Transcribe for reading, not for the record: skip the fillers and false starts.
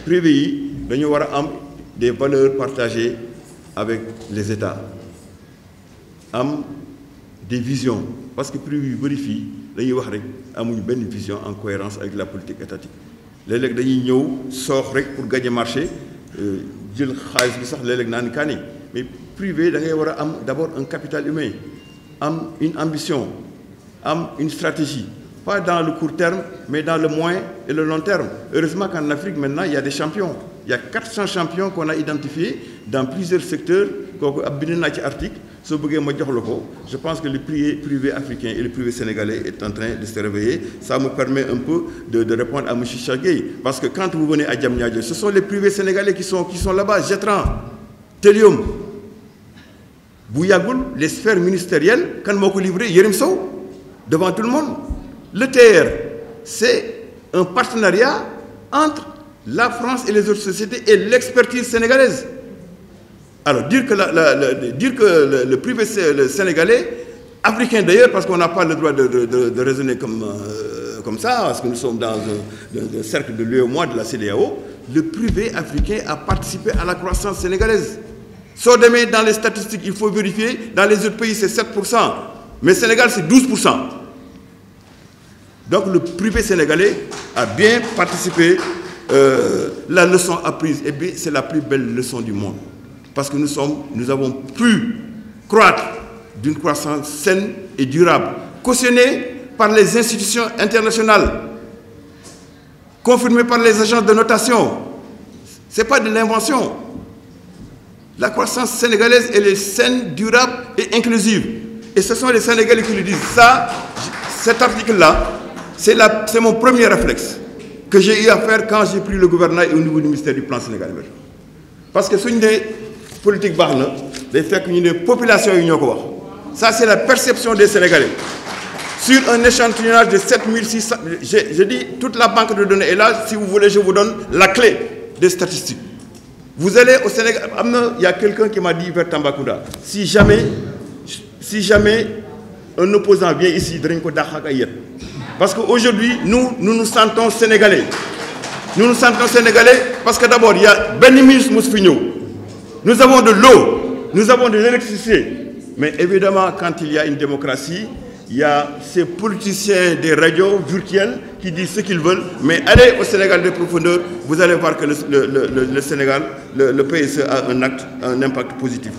privé yi dañu war a am des valeurs partagées avec les États am des visions parce que privé yu bëri fii dañuy wax rek amuñu benn vision en cohérence avec la politique étatique léeg-léeg dañuy ñëw soox rek pour gagner marché jël xaalis bi sax léeg-léeg naan kaani mais privé da ngay war a am d'abord un capital humain am une ambition am une stratégie pas dans le court terme mais dans le moyen et le long terme. Heureusement qu'en Afrique maintenant il y a des champions, il y a 400 champions qu'on a identifiés dans plusieurs secteurs kooku ab bind naa ci article soo bëggee ma jox la ko. Je pense que le privé africain et le privé sénégalais est en train de se réveiller. Ça me permet un peu de répondre à M. Chagué parce que quand vous venez à Diamniadio ce sont les privés sénégalais qui sont là-bas. Jetran, Telium bu yàggul les sphères ministérielles kan moo ko livré Yérim Sow devant tout le monde. Le TR c'est un partenariat entre la France et les autres sociétés et l'expertise sénégalaise. Alors dire que le privé sénégalais africain d'ailleurs parce qu'on n'a pas le droit de raisonner comme ça parce que nous sommes dans un cercle de l'UEMOA de la CEDEAO, le privé africain a participé à la croissance sénégalaise. Soo demee dans les statistiques il faut vérifier, dans les autres pays c'est 7%, mais Sénégal c'est 12%. Donc le privé sénégalais a bien participé. La leçon apprise, et bien c'est la plus belle leçon du monde parce que nous avons pu croître d'une croissance saine et durable, cautionnée par les institutions internationales, confirmée par les agences de notation. C'est pas de l'invention. La croissance sénégalaise elle est saine, durable et inclusive. Et ce sont les Sénégalais qui le disent. Ça, cet article-là, c'est mon premier réflexe que j'ai eu à faire quand j'ai pris le gouvernail au niveau du ministère du plan Sénégal émergent. Parce que suñu ne politique baax na day fekk ñu ne population yi ñoo ko wax. Ça c'est la perception des Sénégalais. Sur un échantillonnage de 7600, je dis toute la banque de données est là. Si vous voulez, je vous donne la clé des statistiques. Vous allez au Sénégal, il y a quelqu'un qui m'a dit vers Tambacounda, si jamais un opposant vient ici, dinañ ko dàq ak ay yet. Parce qu'aujourd'hui, nous sentons sénégalais. Nous nous sentons sénégalais parce que d'abord, il y a Ben ministre Mousfigno. Nous avons de l'eau, nous avons de l'électricité. Mais évidemment, quand il y a une démocratie, il y a ces politiciens des radios virtuelles qui disent ce qu'ils veulent. Mais allez au Sénégal de profondeur, vous allez voir que le Sénégal, le PSE a un impact positif.